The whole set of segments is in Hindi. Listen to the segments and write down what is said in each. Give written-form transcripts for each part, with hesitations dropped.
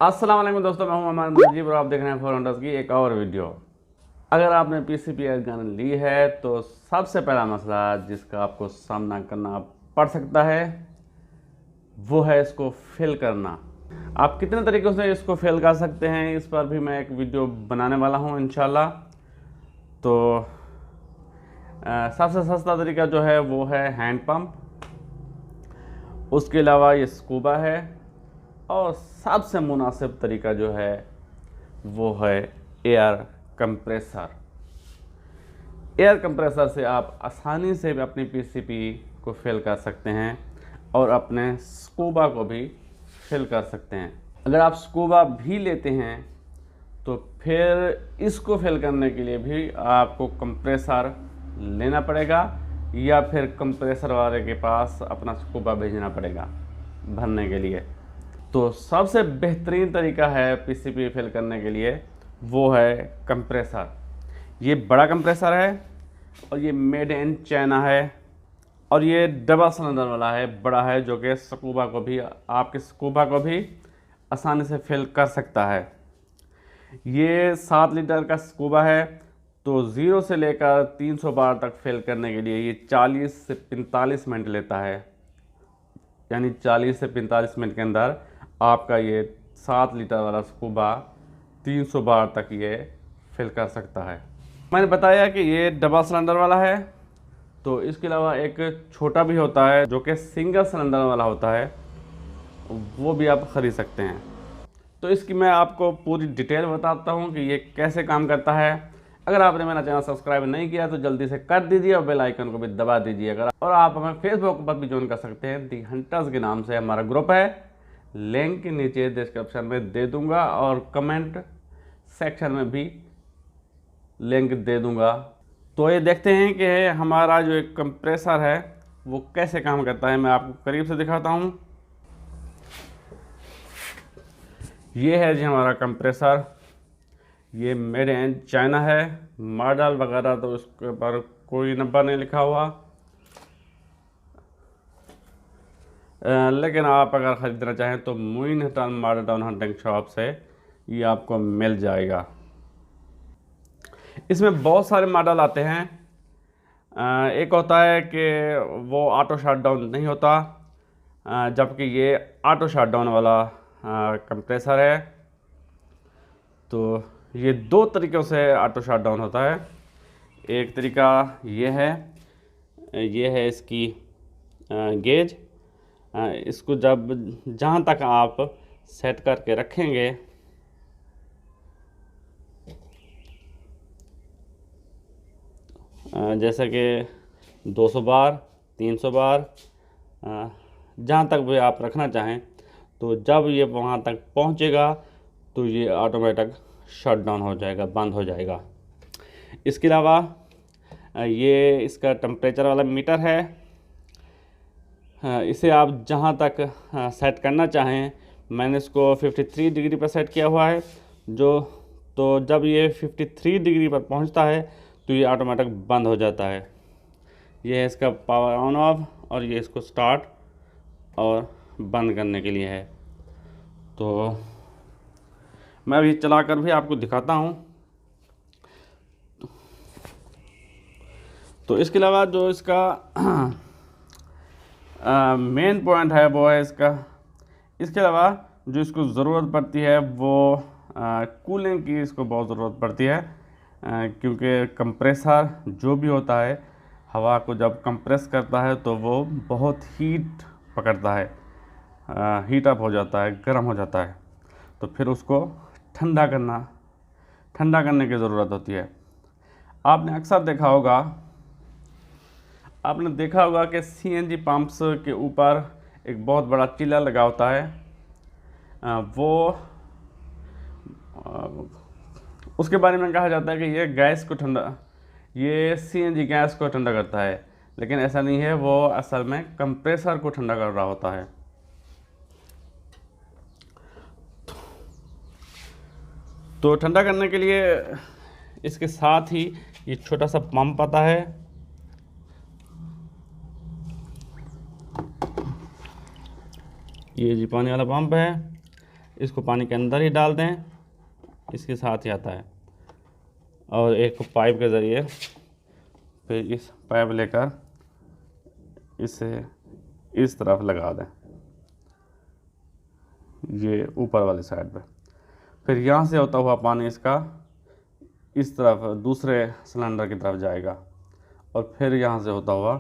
अस्सलाम वालेकुम दोस्तों, मैं हूं अमान मुजीब और आप देख रहे हैं फोरहंडर्स की एक और वीडियो। अगर आपने पीसीपीएस गन ली है तो सबसे पहला मसला जिसका आपको सामना करना पड़ सकता है वो है इसको फिल करना। आप कितने तरीक़ों से इसको फिल कर सकते हैं इस पर भी मैं एक वीडियो बनाने वाला हूं इंशाल्लाह। तो सबसे सस्ता तरीका जो है वो है हैंड पंप, उसके अलावा ये स्कूबा है, और सबसे मुनासिब तरीका जो है वो है एयर कंप्रेसर। एयर कंप्रेसर से आप आसानी से अपनी पीसीपी को फिल कर सकते हैं और अपने स्कूबा को भी फिल कर सकते हैं। अगर आप स्कूबा भी लेते हैं तो फिर इसको फिल करने के लिए भी आपको कंप्रेसर लेना पड़ेगा या फिर कंप्रेसर वाले के पास अपना स्कूबा भेजना पड़ेगा भरने के लिए। तो सबसे बेहतरीन तरीका है पीसीपी फिल करने के लिए वो है कंप्रेसर। ये बड़ा कंप्रेसर है और ये मेड इन चाइना है और ये डबल सिलेंडर वाला है, बड़ा है, जो कि स्कूबा को भी आपके स्कूबा को भी आसानी से फिल कर सकता है। ये 7 लीटर का स्कूबा है, तो 0 से लेकर 300 बार तक फिल करने के लिए ये 40 से 45 मिनट लेता है। यानी 40 से 45 मिनट के अंदर आपका ये 7 लीटर वाला स्कूबा 300 बार तक ये फिल कर सकता है। मैंने बताया कि ये डबल सिलेंडर वाला है, तो इसके अलावा एक छोटा भी होता है जो कि सिंगल सिलेंडर वाला होता है, वो भी आप ख़रीद सकते हैं। तो इसकी मैं आपको पूरी डिटेल बताता हूँ कि ये कैसे काम करता है। अगर आपने मेरा चैनल सब्सक्राइब नहीं किया तो जल्दी से कर दीजिए और बेल आइकन को भी दबा दीजिए। और आप हमें फेसबुक पर भी ज्वाइन कर सकते हैं, दी हंटर्स के नाम से हमारा ग्रुप है, लिंक नीचे डिस्क्रिप्शन में दे दूंगा और कमेंट सेक्शन में भी लिंक दे दूंगा। तो ये देखते हैं कि हमारा जो एक कंप्रेसर है वो कैसे काम करता है। मैं आपको करीब से दिखाता हूँ। ये है जी हमारा कंप्रेसर, ये मेड इन चाइना है। मॉडल वगैरह तो उसके ऊपर कोई नंबर नहीं लिखा हुआ, लेकिन आप अगर ख़रीदना चाहें तो मुइन हटन मॉडल टाउन हंटिंग शॉप से ये आपको मिल जाएगा। इसमें बहुत सारे मॉडल आते हैं। एक होता है कि वो ऑटो शटडाउन नहीं होता, जबकि ये ऑटो शटडाउन वाला कंप्रेसर है। तो ये 2 तरीक़ों से ऑटो शटडाउन होता है। एक तरीका ये है इसकी गेज। इसको जब जहाँ तक आप सेट करके रखेंगे जैसे कि 200 बार, 300 बार, जहाँ तक भी आप रखना चाहें, तो जब ये वहाँ तक पहुँचेगा तो ये ऑटोमेटिक शट डाउन हो जाएगा, बंद हो जाएगा। इसके अलावा ये इसका टेम्परेचर वाला मीटर है। इसे आप जहाँ तक सेट करना चाहें, मैंने इसको 53 डिग्री पर सेट किया हुआ है। तो जब ये 53 डिग्री पर पहुँचता है तो ये ऑटोमेटिक बंद हो जाता है। ये है इसका पावर ऑन ऑफ, और ये इसको स्टार्ट और बंद करने के लिए है। तो मैं अभी चलाकर भी आपको दिखाता हूँ। तो इसके अलावा जो इसका मेन पॉइंट है वो है इसके अलावा जो इसको ज़रूरत पड़ती है वो कूलिंग की इसको बहुत ज़रूरत पड़ती है, क्योंकि कंप्रेसर जो भी होता है हवा को जब कंप्रेस करता है तो वो बहुत हीट पकड़ता है, हीट अप हो जाता है, गर्म हो जाता है। तो फिर उसको ठंडा करने की ज़रूरत होती है। आपने अक्सर देखा होगा कि सीएनजी पंप्स के ऊपर एक बहुत बड़ा चिल्ला लगा होता है। उसके बारे में कहा जाता है कि ये सीएनजी गैस को ठंडा करता है, लेकिन ऐसा नहीं है। वो असल में कंप्रेसर को ठंडा कर रहा होता है। तो ठंडा करने के लिए इसके साथ ही ये छोटा सा पंप आता है। ये जी पानी वाला पंप है। इसको पानी के अंदर ही डाल दें, इसके साथ ही आता है। और एक पाइप के ज़रिए फिर इस पाइप लेकर इसे इस तरफ लगा दें, ये ऊपर वाली साइड पे। फिर यहाँ से होता हुआ पानी इसका इस तरफ दूसरे सिलेंडर की तरफ जाएगा और फिर यहाँ से होता हुआ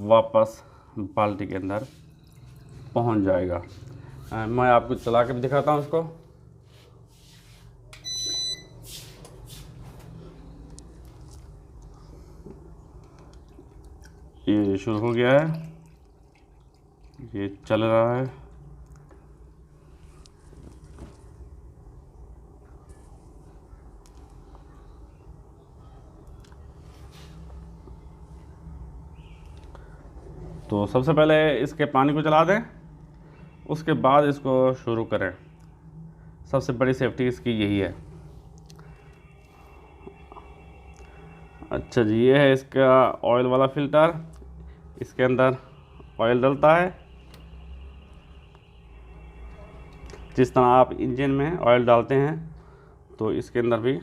वापस बाल्टी के अंदर पहुँच जाएगा। मैं आपको चला के भी दिखाता हूँ इसको। ये शुरू हो गया है, ये चल रहा है। तो सबसे पहले इसके पानी को चला दें, उसके बाद इसको शुरू करें। सबसे बड़ी सेफ्टी इसकी यही है। अच्छा जी, ये है इसका ऑयल वाला फ़िल्टर। इसके अंदर ऑयल डलता है, जिस तरह आप इंजन में ऑयल डालते हैं तो इसके अंदर भी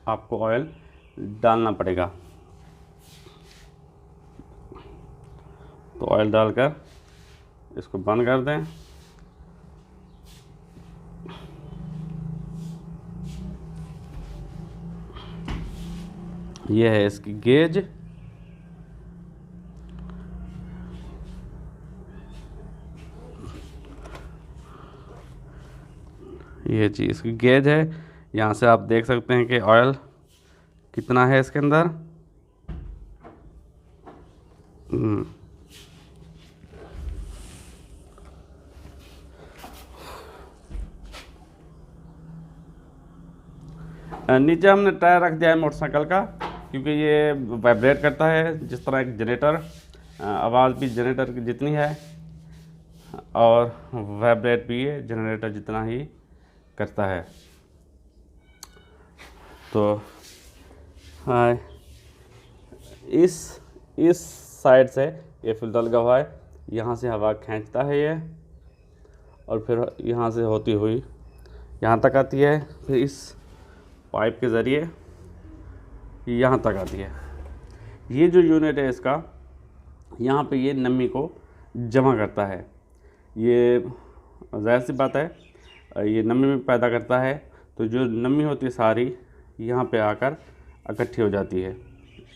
आपको ऑयल डालना पड़ेगा। तो ऑयल डालकर इसको बंद कर दें। ये है इसकी गेज। ये जी इसकी गेज है। यहाँ से आप देख सकते हैं कि ऑयल कितना है इसके अंदर। नीचे हमने टायर रख दिया है मोटरसाइकिल का, क्योंकि ये वाइब्रेट करता है जिस तरह एक जनरेटर। आवाज़ भी जनरेटर की जितनी है और वाइब्रेट भी ये जनरेटर जितना ही करता है। तो हाँ, इस साइड से ये फिल्टर लगा हुआ है, यहाँ से हवा खींचता है ये, और फिर यहाँ से होती हुई यहाँ तक आती है, फिर इस पाइप के ज़रिए यहाँ तक आती है। ये जो यूनिट है इसका, यहाँ पे ये नमी को जमा करता है। ये ज़ाहिर सी बात है, ये नमी भी पैदा करता है, तो जो नमी होती है सारी यहाँ पे आकर इकट्ठी हो जाती है।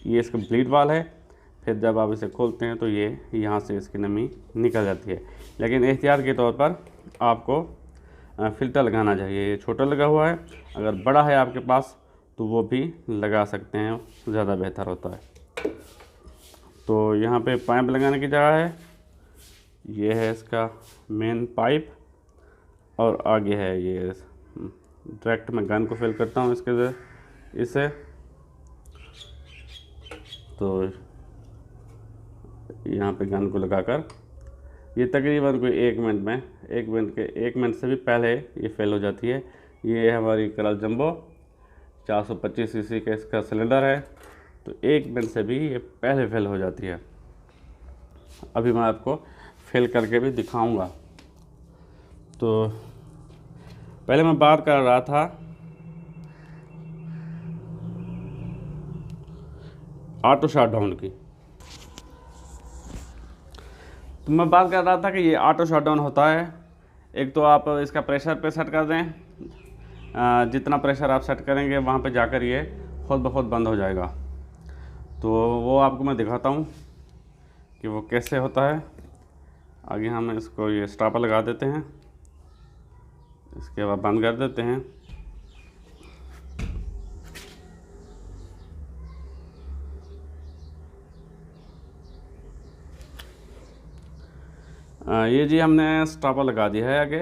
ये इसका ब्लीड वाल है। फिर जब आप इसे खोलते हैं तो ये यहाँ से इसकी नमी निकल जाती है। लेकिन एहतियात के तौर पर आपको फ़िल्टर लगाना चाहिए। ये छोटा लगा हुआ है, अगर बड़ा है आपके पास तो वो भी लगा सकते हैं, ज़्यादा बेहतर होता है। तो यहाँ पे पाइप लगाने की जगह है। ये है इसका मेन पाइप, और आगे है ये डायरेक्ट मैं गन को फिल करता हूँ इसे। तो यहाँ पे गन को लगाकर ये तकरीबन कोई 1 मिनट में, 1 मिनट से भी पहले ये फेल हो जाती है। ये हमारी करल जंबो 425 सीसी का इसका सिलेंडर है, तो 1 मिनट से भी ये पहले फेल हो जाती है। अभी मैं आपको फेल करके भी दिखाऊंगा। तो पहले मैं बात कर रहा था ऑटो शटडाउन की। तो मैं बात कर रहा था कि ये ऑटो शटडाउन होता है। एक तो आप इसका प्रेशर पे सेट कर दें, जितना प्रेशर आप सेट करेंगे वहाँ पे जाकर ये खुद ब खुद बंद हो जाएगा। तो वो आपको मैं दिखाता हूँ कि वो कैसे होता है। आगे हम इसको ये स्टॉपर लगा देते हैं, इसके बाद बंद कर देते हैं। ये जी हमने स्टॉपर लगा दिया है आगे,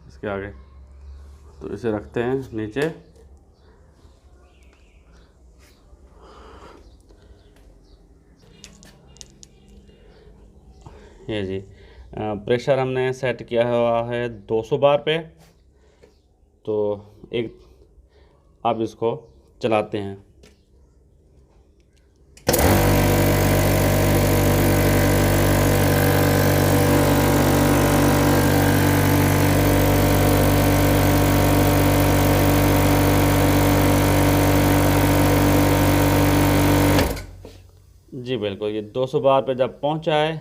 इसके आगे। तो इसे रखते हैं नीचे। ये जी प्रेशर हमने सेट किया हुआ है 200 बार पे। तो एक आप इसको चलाते हैं। जी बिल्कुल, ये 200 बार पे जब पहुंचा है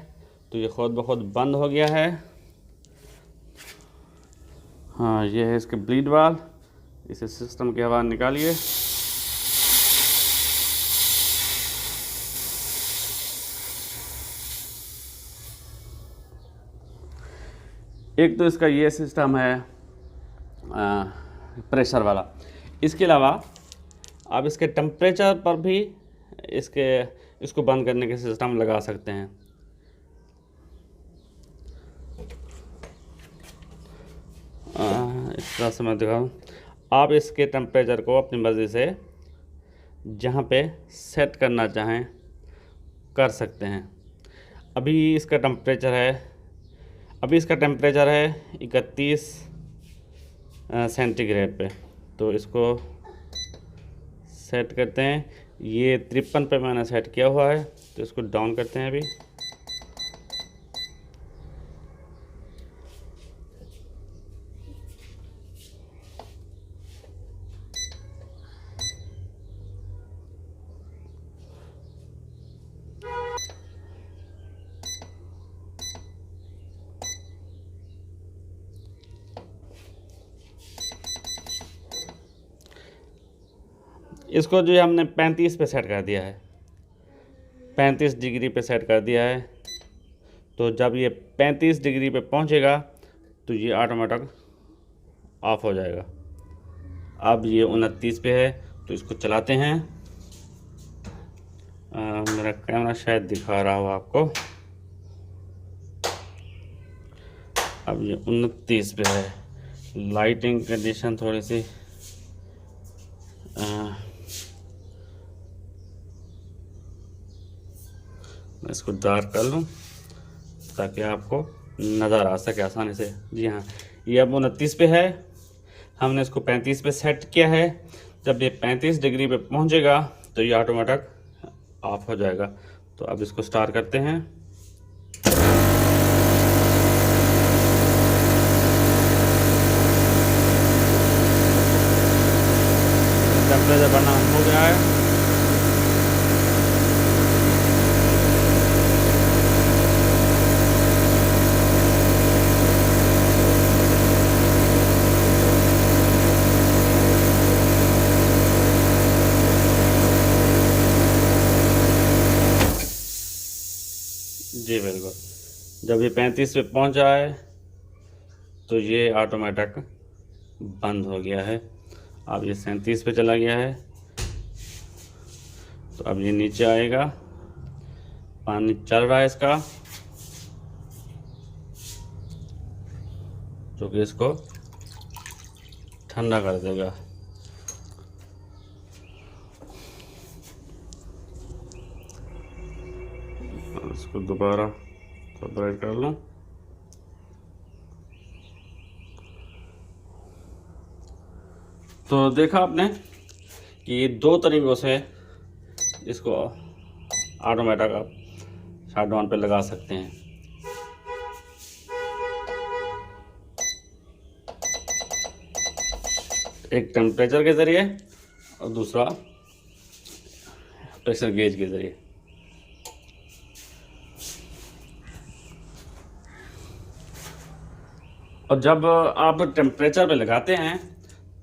तो ये खुद ब खुद बंद हो गया है। हाँ, ये है इसके ब्लीड वाल्व, इसे सिस्टम की हवा निकालिए। एक तो इसका ये सिस्टम है प्रेशर वाला। इसके अलावा आप इसके टेम्परेचर पर भी इसको बंद करने के सिस्टम लगा सकते हैं। इस तरह से मैं दिखाऊँ, आप इसके टेम्परेचर को अपनी मर्ज़ी से जहाँ पे सेट करना चाहें कर सकते हैं। अभी इसका टेम्परेचर है 31 सेंटीग्रेड पे, तो इसको सेट करते हैं। ये 53 पे मैंने सेट किया हुआ है, तो इसको डाउन करते हैं अभी। इसको जो है हमने 35 पे सेट कर दिया है, 35 डिग्री पे सेट कर दिया है। तो जब ये 35 डिग्री पे पहुंचेगा तो ये ऑटोमेटिक ऑफ हो जाएगा। अब ये 29 पे है, तो इसको चलाते हैं। मेरा कैमरा शायद दिखा रहा हो आपको। अब ये 29 पे है। लाइटिंग कंडीशन थोड़ी सी मैं इसको डार्क कर लूँ ताकि आपको नज़र आ सके आसानी से। जी हाँ, ये अब 29 पे है, हमने इसको 35 पे सेट किया है। जब ये 35 डिग्री पे पहुंचेगा तो ये ऑटोमेटिक ऑफ हो जाएगा। तो अब इसको स्टार्ट करते हैं। टेम्परेचर बढ़ना हो गया है। जी बिल्कुल, जब ये 35 पे पहुंच जाए तो ये ऑटोमेटिक बंद हो गया है। अब ये 37 पे चला गया है, तो अब ये नीचे आएगा। पानी चल रहा है इसका, जो कि इसको ठंडा कर देगा। इसको दोबारा ब्राइट कर लूँ। तो देखा आपने कि ये 2 तरीक़ों से इसको ऑटोमेटिक आप शट डाउन पे लगा सकते हैं। एक टेम्परेचर के ज़रिए और दूसरा प्रेशर गेज के ज़रिए। और जब आप टेम्परेचर पे लगाते हैं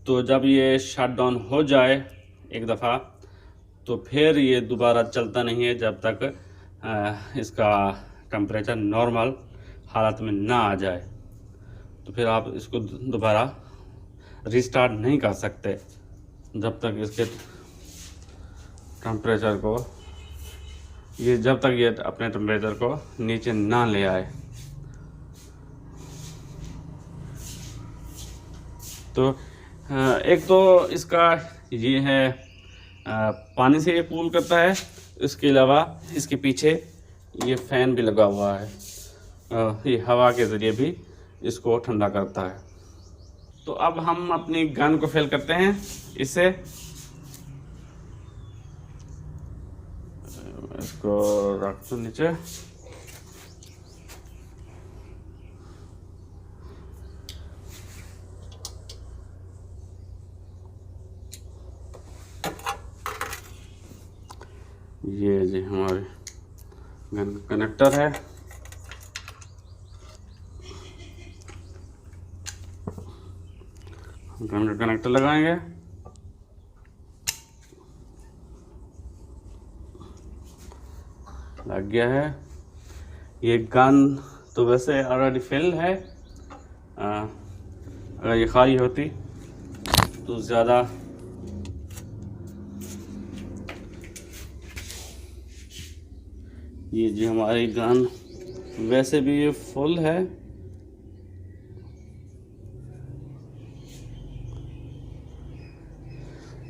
तो जब ये शट डाउन हो जाए एक दफ़ा, तो फिर ये दोबारा चलता नहीं है जब तक इसका टेम्परेचर नॉर्मल हालत में ना आ जाए। तो फिर आप इसको दोबारा रिस्टार्ट नहीं कर सकते जब तक इसके टेम्परेचर को जब तक ये अपने टेम्परेचर को नीचे ना ले आए। तो एक तो इसका ये है पानी से ये कूल करता है। इसके अलावा इसके पीछे ये फ़ैन भी लगा हुआ है, ये हवा के ज़रिए भी इसको ठंडा करता है। तो अब हम अपनी गन को फिल करते हैं इससे। इसको रख दो नीचे। ये जी हमारे गन कनेक्टर है, गन का कनेक्टर लगाएंगे। लग गया है। ये गन तो वैसे ऑलरेडी फिल है, अगर ये खाली होती तो ज़्यादा ये जी हमारी गन वैसे भी ये फुल है।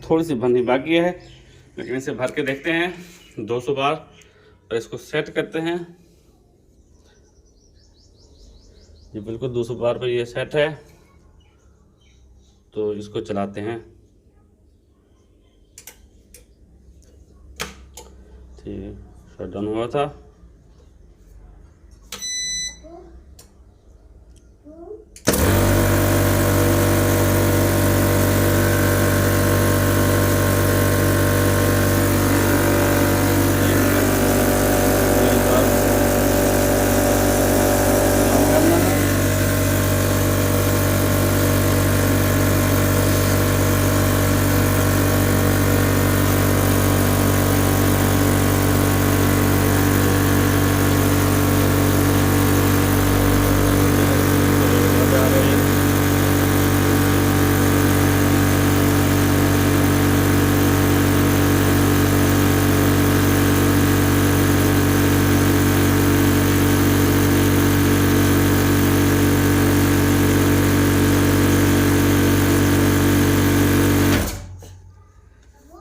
थोड़ी सी भरनी बाकी है, लेकिन इसे भर के देखते हैं 200 बार और इसको सेट करते हैं। ये बिल्कुल 200 बार पर ये सेट है, तो इसको चलाते हैं। ठीक, शट डाउन हुआ था।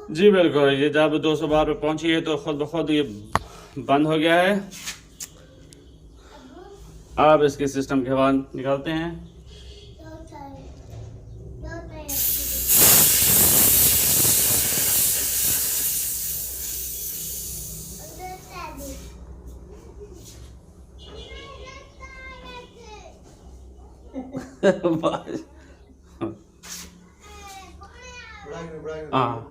जी बिल्कुल, ये जब 200 बार पे पहुंची है तो खुद ब खुद ये बंद हो गया है। अब इसके सिस्टम के बाद निकालते हैं। हाँ,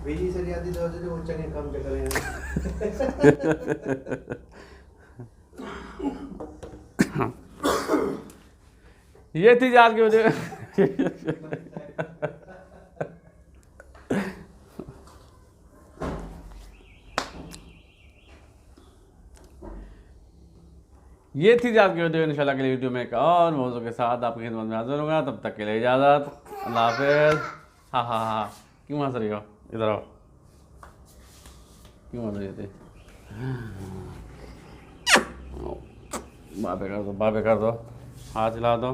बिजली से आती दर्द वो चंगे काम पे करें। ये थी आज की वीडियो। ये थी आज की वीडियो। इंशाल्लाह के लिए वीडियो में एक और मौजू के साथ आपकी खिदमत में हाजिर होगा। तब तक के लिए इजाज़त, अल्लाह हाफिज़। हाँ हाँ हाँ, क्यों हंस रही हो? इधर आओ, क्यों हंस रही थी? बाबे कर दो, बाबे कर दो, हाथ हिला दो।